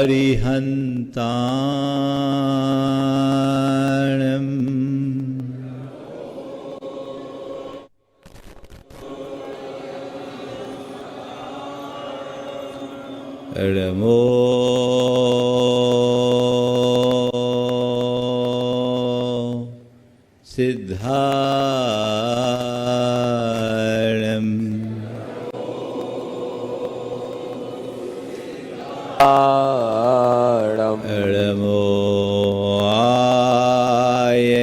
अरिहन्ताणम् नमो सिद्धारणम् नमो आयर्याणम्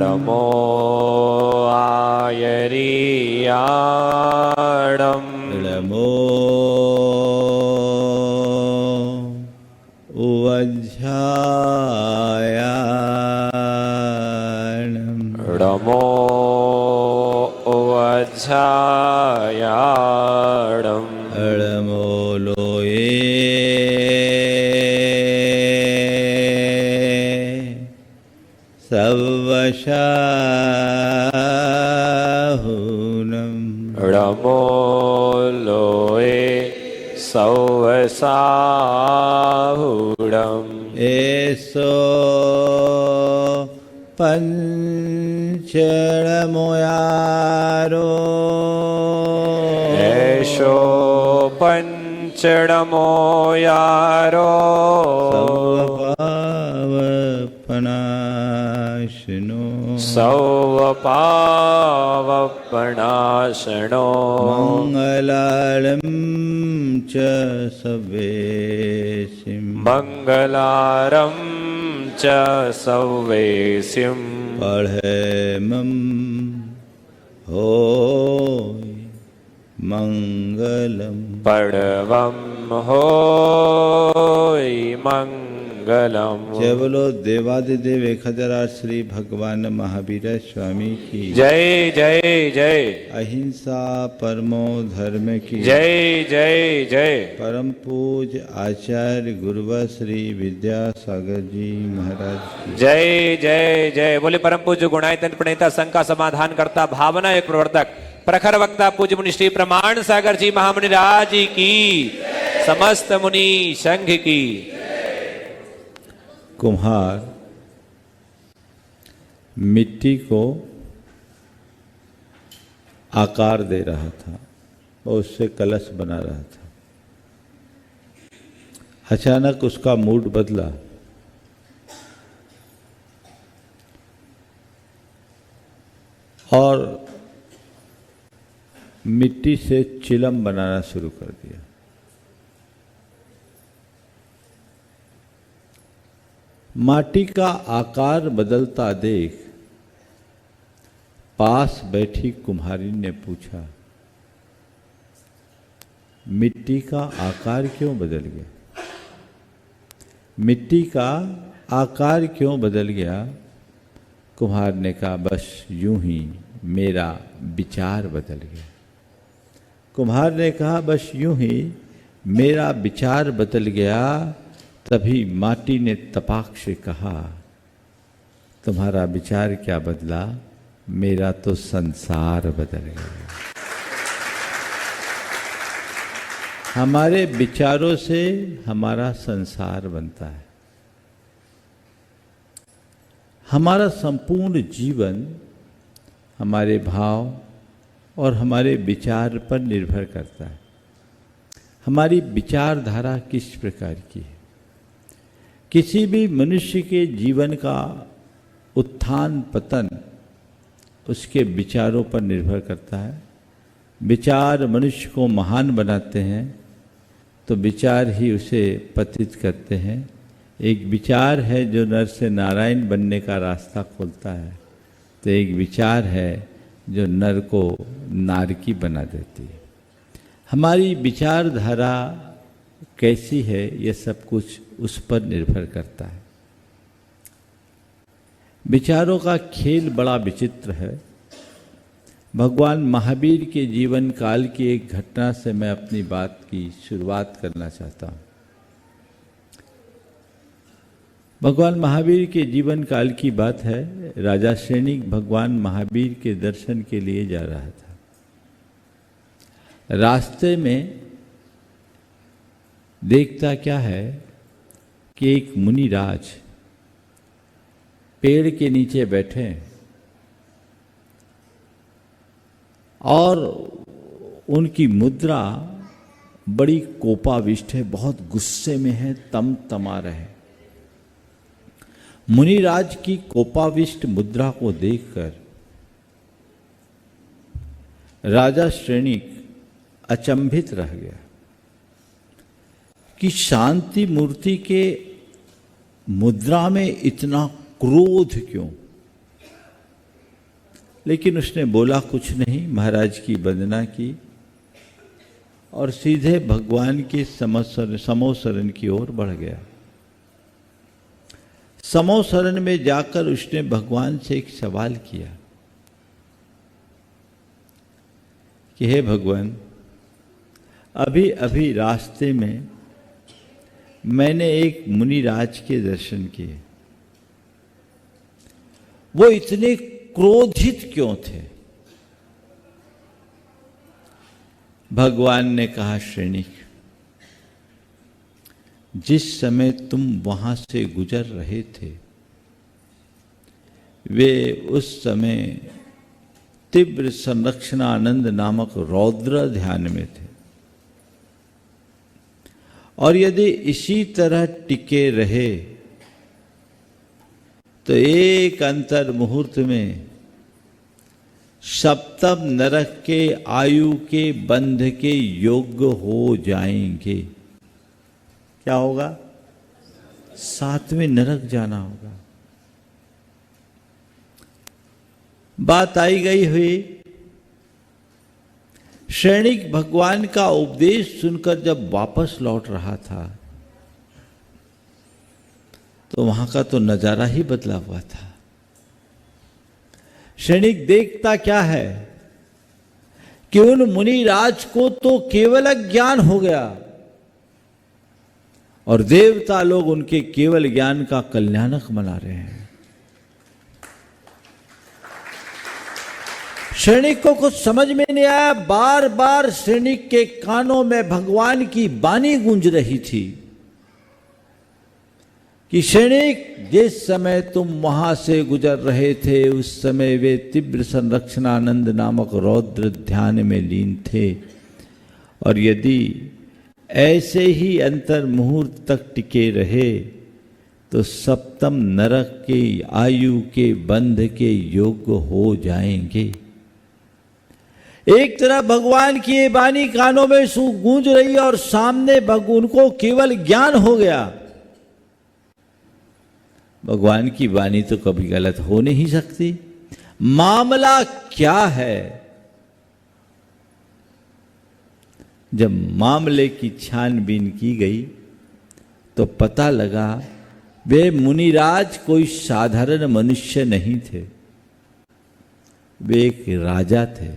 नमो आयर्याणम् नमो उवज्झायाणम् नमो उवज्झायाणम् नमो लोये सवशाहुनम् नमो लोये सवसाहुणम् एषो पञ्चणमोयारो एषो पञ्चणमोयारो सर्वपावपनाशिनो सौवपावपणाशनो मङ्गलालं च सवेसिं मङ्गलारं च सवेसिं पढ़ेमं होय मङ्गलम् पडवं होय मङ्गलम्। जय बोलो देवादिदेव एकहजार श्री भगवान महावीर स्वामी की जय जय जय। अहिंसा परमो धर्म की जय जय जय। परम पूज आचार्य गुरुवर श्री विद्यासागर जी महाराज की जय जय जय। बोले परम पूज्य गुणायतन प्रणेता संघ का समाधान करता भावना एक प्रवर्तक प्रखर वक्ता पूज्य मुनि श्री प्रमाण सागर जी महामुनि राज की समस्त मुनि संघ की। कुम्हार मिट्टी को आकार दे रहा था और उससे कलश बना रहा था। अचानक उसका मूड बदला और मिट्टी से चिलम बनाना शुरू कर दिया। माटी का आकार बदलता देख पास बैठी कुम्हारी ने पूछा, मिट्टी का आकार क्यों बदल गया? मिट्टी का आकार क्यों बदल गया? कुम्हार ने कहा, बस यूं ही मेरा विचार बदल गया। कुम्हार ने कहा, बस यूं ही मेरा विचार बदल गया। तभी माटी ने तपाक से कहा, तुम्हारा विचार क्या बदला? मेरा तो संसार बदल गया। हमारे विचारों से हमारा संसार बनता है। हमारा संपूर्ण जीवन हमारे भाव और हमारे विचार पर निर्भर करता है। हमारी विचारधारा किस प्रकार की है? किसी भी मनुष्य के जीवन का उत्थान पतन उसके विचारों पर निर्भर करता है। विचार मनुष्य को महान बनाते हैं तो विचार ही उसे पतित करते हैं। एक विचार है जो नर से नारायण बनने का रास्ता खोलता है, तो एक विचार है जो नर को नारकी बना देती है। हमारी विचारधारा कैसी है, यह सब कुछ उस पर निर्भर करता है। विचारों का खेल बड़ा विचित्र है। भगवान महावीर के जीवन काल की एक घटना से मैं अपनी बात की शुरुआत करना चाहता हूँ। भगवान महावीर के जीवन काल की बात है। राजा सैनिक भगवान महावीर के दर्शन के लिए जा रहा था। रास्ते में देखता क्या है कि एक मुनिराज पेड़ के नीचे बैठे हैं और उनकी मुद्रा बड़ी कोपाविष्ट है, बहुत गुस्से में है, तमा रहे। मुनिराज की कोपाविष्ट मुद्रा को देखकर राजा श्रेणिक अचंभित रह गया कि शांति मूर्ति के मुद्रा में इतना क्रोध क्यों। लेकिन उसने बोला कुछ नहीं, महाराज की वंदना की और सीधे भगवान के समोसरण की ओर बढ़ गया। समोसरण में जाकर उसने भगवान से एक सवाल किया कि हे भगवान, अभी अभी रास्ते में मैंने एक मुनिराज के दर्शन किए, वो इतने क्रोधित क्यों थे। भगवान ने कहा, श्रेणिक, जिस समय तुम वहां से गुजर रहे थे वे उस समय तीव्र संरक्षणानंद नामक रौद्र ध्यान में थे, और यदि इसी तरह टिके रहे तो एक अंतर मुहूर्त में सप्तम नरक के आयु के बंध के योग्य हो जाएंगे। क्या होगा? सातवें नरक जाना होगा। बात आई गई हुई। श्रेणिक भगवान का उपदेश सुनकर जब वापस लौट रहा था तो वहां का तो नजारा ही बदला हुआ था। श्रेणिक देखता क्या है कि उन मुनिराज को तो केवल ज्ञान हो गया और देवता लोग उनके केवल ज्ञान का कल्याणक मना रहे हैं। श्रेणिक को कुछ समझ में नहीं आया। बार बार श्रेणिक के कानों में भगवान की वाणी गूंज रही थी कि श्रेणिक, जिस समय तुम वहां से गुजर रहे थे उस समय वे तीव्र संरक्षणानंद नामक रौद्र ध्यान में लीन थे, और यदि ऐसे ही अंतर मुहूर्त तक टिके रहे तो सप्तम नरक के आयु के बंध के योग्य हो जाएंगे। एक तरफ भगवान की ये वाणी कानों में गूंज रही और सामने उनको केवल ज्ञान हो गया। भगवान की वाणी तो कभी गलत हो नहीं सकती। मामला क्या है? जब मामले की छानबीन की गई तो पता लगा वे मुनिराज कोई साधारण मनुष्य नहीं थे, वे एक राजा थे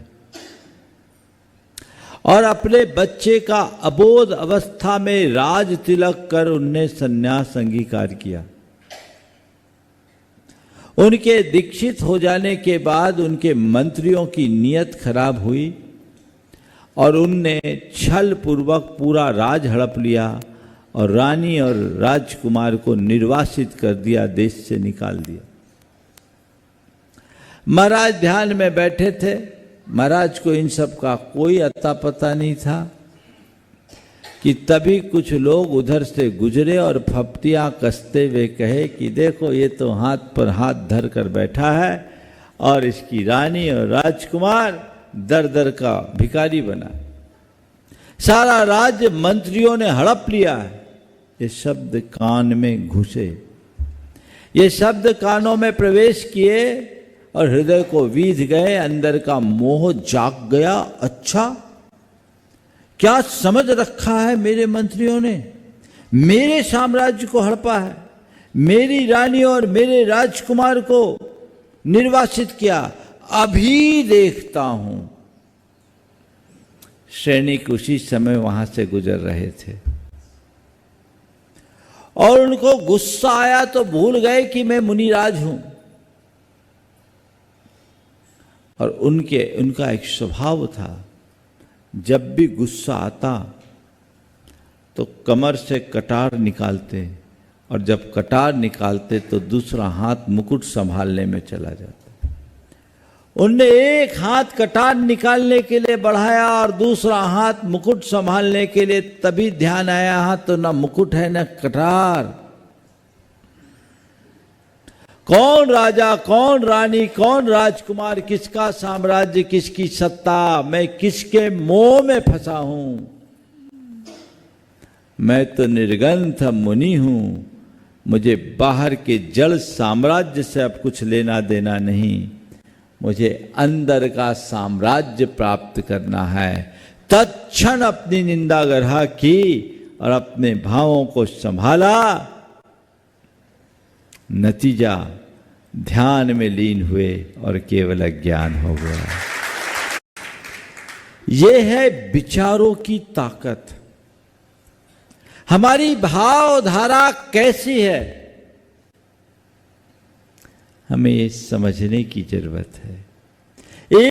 और अपने बच्चे का अबोध अवस्था में राज तिलक कर उनने संन्यास अंगीकार किया। उनके दीक्षित हो जाने के बाद उनके मंत्रियों की नीयत खराब हुई और उनने छल पूर्वक पूरा राज हड़प लिया और रानी और राजकुमार को निर्वासित कर दिया, देश से निकाल दिया। महाराज ध्यान में बैठे थे। महाराज को इन सब का कोई अता पता नहीं था कि तभी कुछ लोग उधर से गुजरे और फप्तियां कसते हुए कहे कि देखो, ये तो हाथ पर हाथ धर कर बैठा है और इसकी रानी और राजकुमार दर दर का भिखारी बना, सारा राज्य मंत्रियों ने हड़प लिया है। ये शब्द कान में घुसे, ये शब्द कानों में प्रवेश किए और हृदय को वीध गए। अंदर का मोह जाग गया। अच्छा, क्या समझ रखा है मेरे मंत्रियों ने? मेरे साम्राज्य को हड़पा है, मेरी रानी और मेरे राजकुमार को निर्वासित किया, अभी देखता हूं। सैनिक उसी समय वहां से गुजर रहे थे और उनको गुस्सा आया तो भूल गए कि मैं मुनिराज हूं। और उनका एक स्वभाव था, जब भी गुस्सा आता तो कमर से कटार निकालते, और जब कटार निकालते तो दूसरा हाथ मुकुट संभालने में चला जाता। उनने एक हाथ कटार निकालने के लिए बढ़ाया और दूसरा हाथ मुकुट संभालने के लिए, तभी ध्यान आया हाथ तो ना मुकुट है ना कटार। कौन राजा, कौन रानी, कौन राजकुमार, किसका साम्राज्य, किसकी सत्ता, मैं किसके मोह में फंसा हूं। मैं तो निर्गंथ मुनि हूं, मुझे बाहर के जड़ साम्राज्य से अब कुछ लेना देना नहीं, मुझे अंदर का साम्राज्य प्राप्त करना है। तत्क्षण अपनी निंदा ग्रह की और अपने भावों को संभाला। नतीजा ध्यान में लीन हुए और केवल ज्ञान हो गया। यह है विचारों की ताकत। हमारी भावधारा कैसी है, हमें ये समझने की जरूरत है।